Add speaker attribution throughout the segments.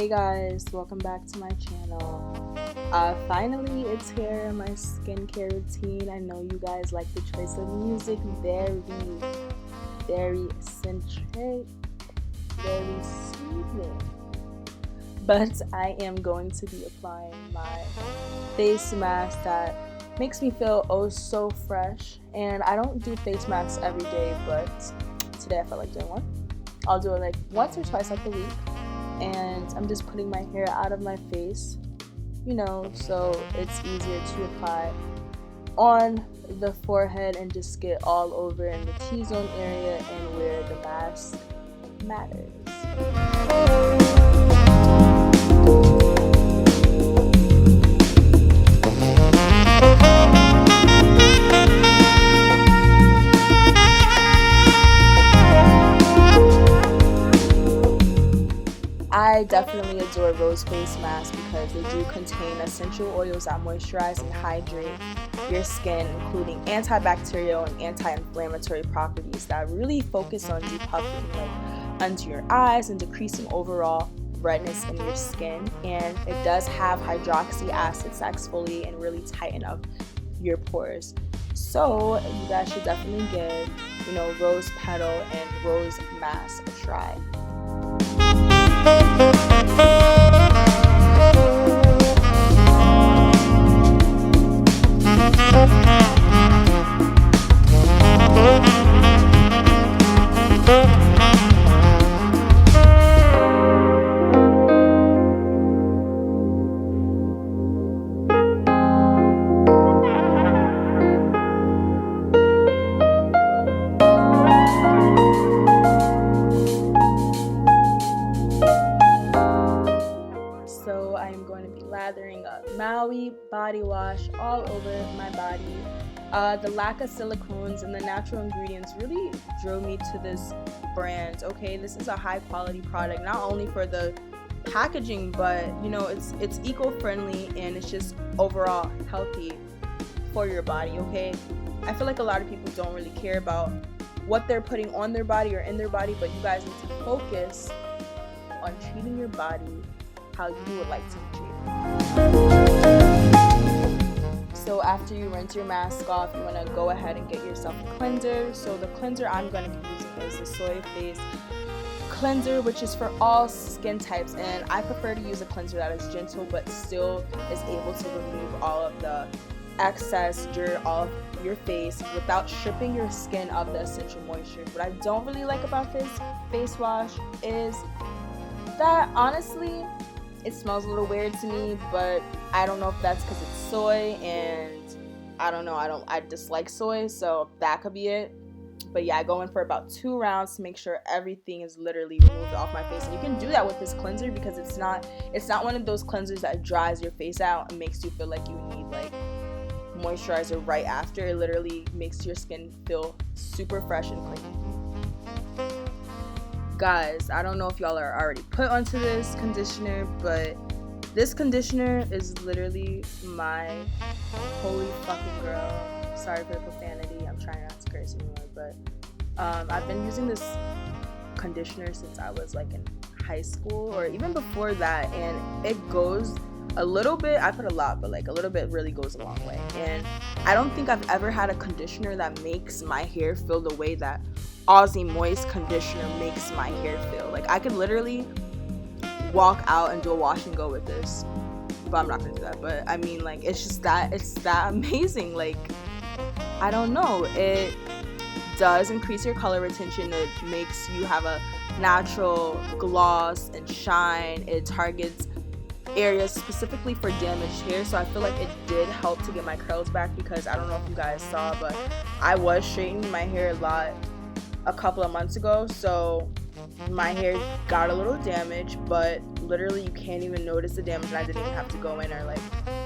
Speaker 1: Hey guys, welcome back to my channel. Finally it's here, my skincare routine. I know you guys like the choice of music, very eccentric, very soothing. But I am going to be applying my face mask that makes me feel oh so fresh. And I don't do face masks every day, but today I felt like doing one. I'll do it like once or twice like a week. And I'm just putting my hair out of my face, so it's easier to apply on the forehead and just get all over in the T-zone area and where the mask matters. I definitely adore rose face masks because they do contain essential oils that moisturize and hydrate your skin, including antibacterial and anti-inflammatory properties that really focus on depuffing under your eyes and decreasing overall redness in your skin. And it does have hydroxy acids that exfoliate and really tighten up your pores. So you guys should definitely give, rose petal and rose mask a try. So I am going to be lathering up Maui body wash all over my body. The lack of silicones and the natural ingredients really drew me to this brand. Okay, this is a high quality product, not only for the packaging, but it's eco-friendly and it's just overall healthy for your body. Okay, I feel like a lot of people don't really care about what they're putting on their body or in their body, but you guys need to focus on treating your body how you would like to be treated. So after you rinse your mask off, you want to go ahead and get yourself a cleanser. So the cleanser I'm going to be using is the Soy Face cleanser, which is for all skin types, and I prefer to use a cleanser that is gentle but still is able to remove all of the excess dirt off your face without stripping your skin of the essential moisture. What I don't really like about this face wash is that honestly it smells a little weird to me, but I don't know if that's because it's soy, and I don't know, I dislike soy, so that could be it. But yeah, I go in for about 2 rounds to make sure everything is literally removed off my face. And you can do that with this cleanser because it's not one of those cleansers that dries your face out and makes you feel like you need moisturizer right after. It literally makes your skin feel super fresh and clean. Guys, I don't know if y'all are already put onto this conditioner, but this conditioner is literally my holy fucking girl. Sorry for the profanity, I'm trying not to curse anymore, but I've been using this conditioner since I was in high school or even before that, and it goes a little bit, I put a lot, but a little bit really goes a long way. And I don't think I've ever had a conditioner that makes my hair feel the way that Aussie Moist conditioner makes my hair feel. I could literally walk out and do a wash and go with this, but I'm not gonna do that. But I mean, it's that amazing. I don't know, it does increase your color retention. It makes you have a natural gloss and shine. It targets areas specifically for damaged hair, so I feel like it did help to get my curls back, because I don't know if you guys saw, but I was straightening my hair a lot a couple of months ago, so my hair got a little damaged, but literally you can't even notice the damage, and I didn't even have to go in or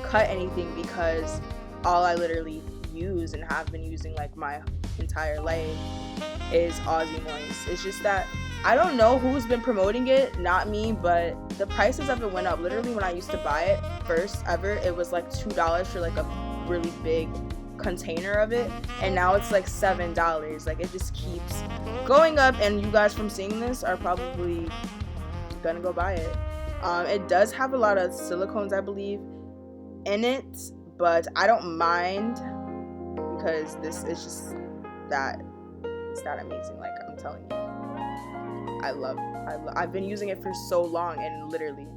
Speaker 1: cut anything, because all I literally use and have been using my entire life is Aussie Moist. It's just that I don't know who's been promoting it, not me, but the prices of it went up. Literally when I used to buy it first ever, it was $2 for a really big container of it, and now it's $7. It just keeps going up, and you guys from seeing this are probably gonna go buy it. It does have a lot of silicones, I believe, in it, but I don't mind because this is just that it's that amazing. Like, I'm telling you, I've been using it for so long, and literally,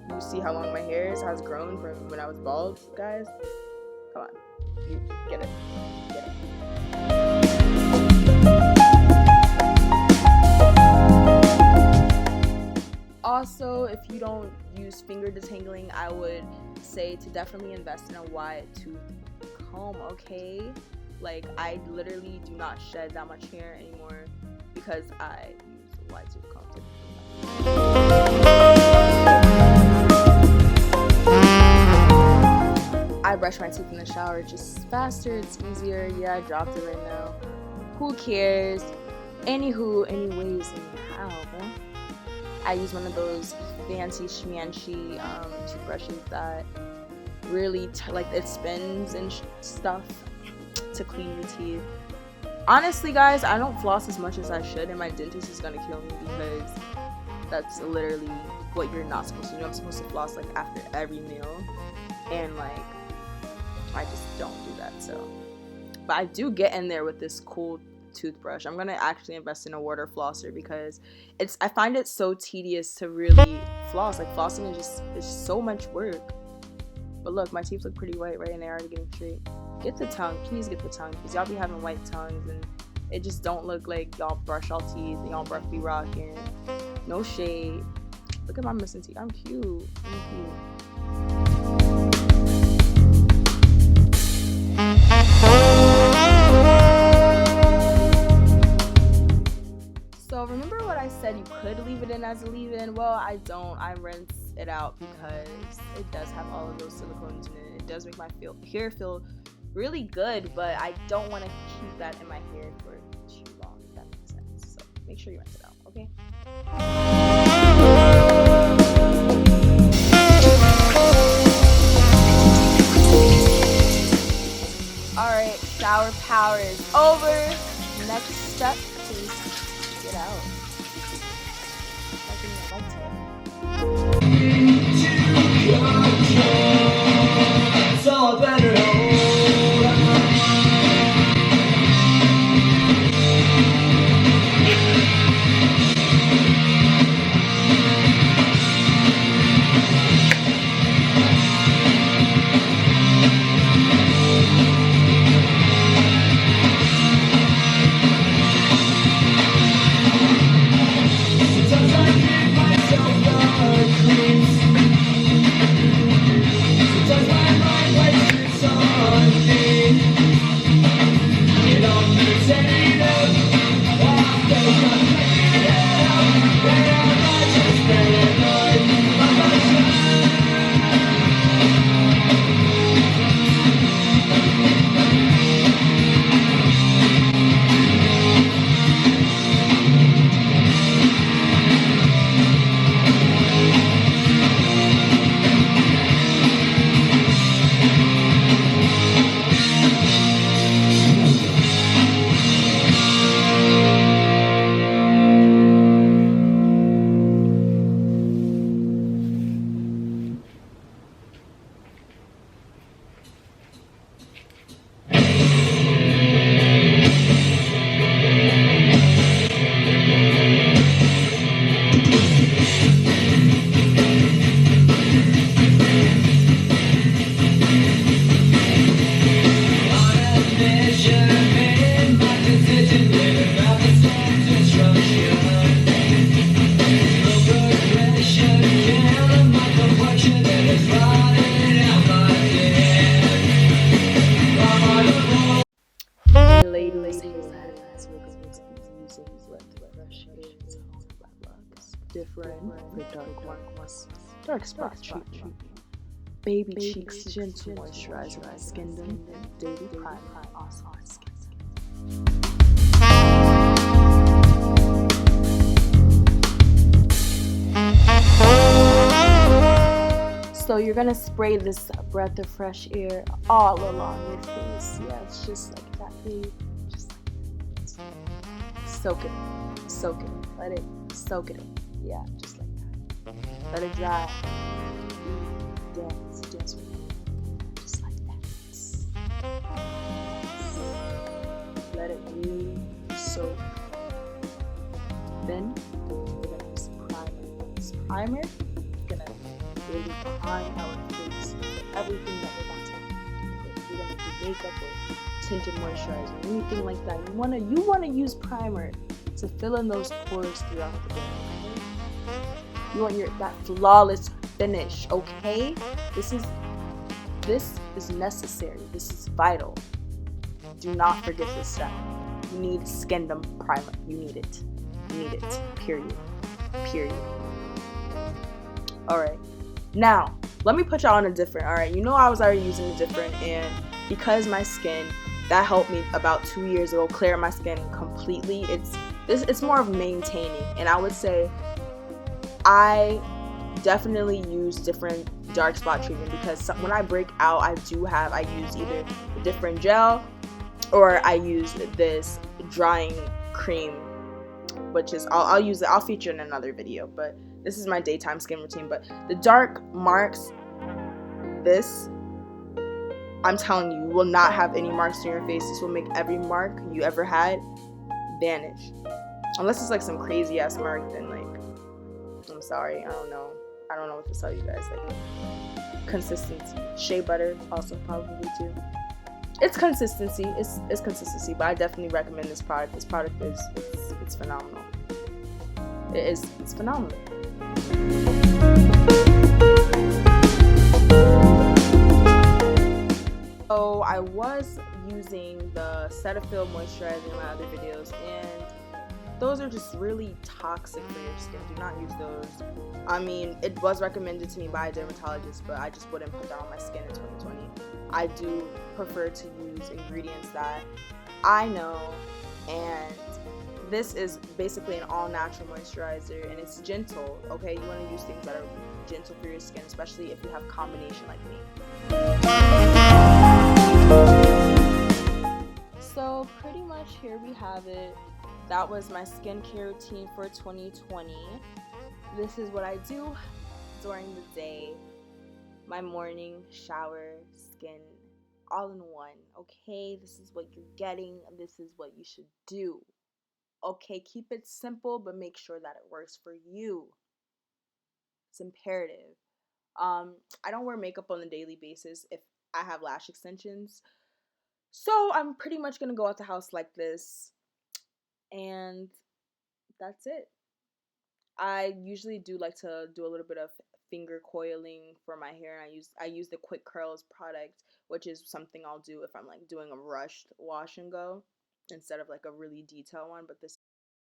Speaker 1: you see how long my hair has grown from when I was bald, guys. Come on, you get it. Also, if you don't use finger detangling, I would say to definitely invest in a wide tooth comb, okay? Like, I literally do not shed that much hair anymore because I use a wide tooth comb. I brush my teeth in the shower, just faster, it's easier. Yeah, I dropped it right now. Who cares? Anywho, anyways, anyhow, I use one of those fancy schmancy toothbrushes that really like it spins and stuff to clean your teeth. Honestly, guys, I don't floss as much as I should, and my dentist is gonna kill me because that's literally what you're not supposed to do. I'm supposed to floss like after every meal, and like I just don't do that. So, but I do get in there with this cool toothbrush. I'm gonna actually invest in a water flosser because I find it so tedious to really floss. Like, flossing is just so much work. But look, my teeth look pretty white, right? And they're already getting straight. Get the tongue, please get the tongue, because y'all be having white tongues and it just don't look like y'all brush y'all teeth and y'all breath be rocking. No shade. Look at my missing teeth. I'm cute. So remember what I said you could leave it in as a leave-in? Well, I don't. I rinse it out because it does have all of those silicones in it. It does make my hair feel really good, but I don't want to keep that in my hair for too long, if that makes sense. So make sure you rinse it out, okay? Alright, shower power is over. Next step, please get out. So I better Differin for dark spot treatment. Baby cheeks, gentle moisturizer for skin tone, daily prime, awesome skin. So you're gonna spray this breath of fresh air all along your face. Yeah, it's just like that, babe. Just like soak it in. Let it soak it in. Yeah, just like that. Let it dry. Dance with me. Just like that. Let it really soak. Then we're gonna use primer. This primer is gonna really prime our face for everything that we're about to put. We're gonna do makeup or tinted moisturizer, anything like that. You wanna use primer to fill in those pores throughout the day. Okay? You want that flawless finish. Okay, this is necessary. This is vital. Do not forget this step. You need Skindom primer. You need it. You need it. Period. Alright. Now, let me put y'all on a Differin. Alright, you know I was already using the Differin, and because my skin, that helped me about 2 years ago clear my skin completely. It's more of maintaining, and I would say I definitely use different dark spot treatment because when I break out, I use either the Differin gel or I use this drying cream, which is I'll feature in another video, but this is my daytime skin routine. But the dark marks, I'm telling you, will not have any marks on your face. This will make every mark you ever had vanish. Unless it's like some crazy ass mark, then like, I'm sorry, I don't know what to tell you guys. Like, consistency. Shea butter also probably too. It's consistency. It's consistency, but I definitely recommend this product. This product it's phenomenal. It's phenomenal. So I was using the Cetaphil moisturizer in my other videos, and those are just really toxic for your skin. Do not use those. I mean, it was recommended to me by a dermatologist, but I just wouldn't put that on my skin in 2020. I do prefer to use ingredients that I know, and this is basically an all-natural moisturizer, and it's gentle, okay? You want to use things that are gentle for your skin, especially if you have combination like me. So pretty much here we have it. That was my skincare routine for 2020. This is what I do during the day. My morning, shower, skin, all in one. Okay, this is what you're getting. This is what you should do. Okay, keep it simple, but make sure that it works for you. It's imperative. I don't wear makeup on a daily basis if I have lash extensions. So I'm pretty much gonna go out the house like this, and that's it. I usually do like to do a little bit of finger coiling for my hair, and I use the Quick Curls product, which is something I'll do if I'm like doing a rushed wash and go instead of like a really detailed one. But this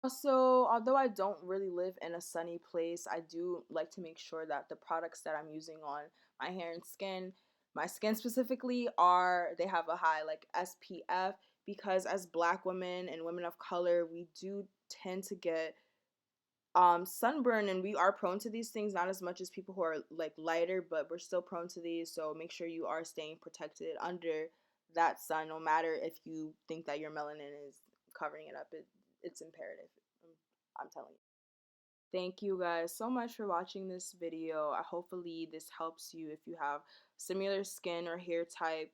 Speaker 1: also, although I don't really live in a sunny place, I do like to make sure that the products that I'm using on my hair and skin, my skin specifically, they have a high like SPF, because as Black women and women of color, we do tend to get sunburn, and we are prone to these things, not as much as people who are like lighter, but we're still prone to these. So make sure you are staying protected under that sun, no matter if you think that your melanin is covering it up. It's imperative. I'm telling you. Thank you guys so much for watching this video. Hopefully this helps you if you have similar skin or hair type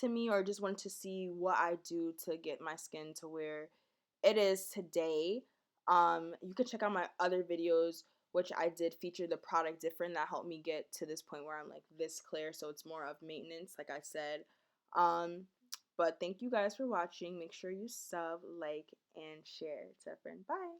Speaker 1: to me, or just want to see what I do to get my skin to where it is today. You can check out my other videos, which I did feature the product Differin that helped me get to this point where I'm like this clear. So it's more of maintenance, like I said. But thank you guys for watching. Make sure you sub, like, and share. Differin. Bye.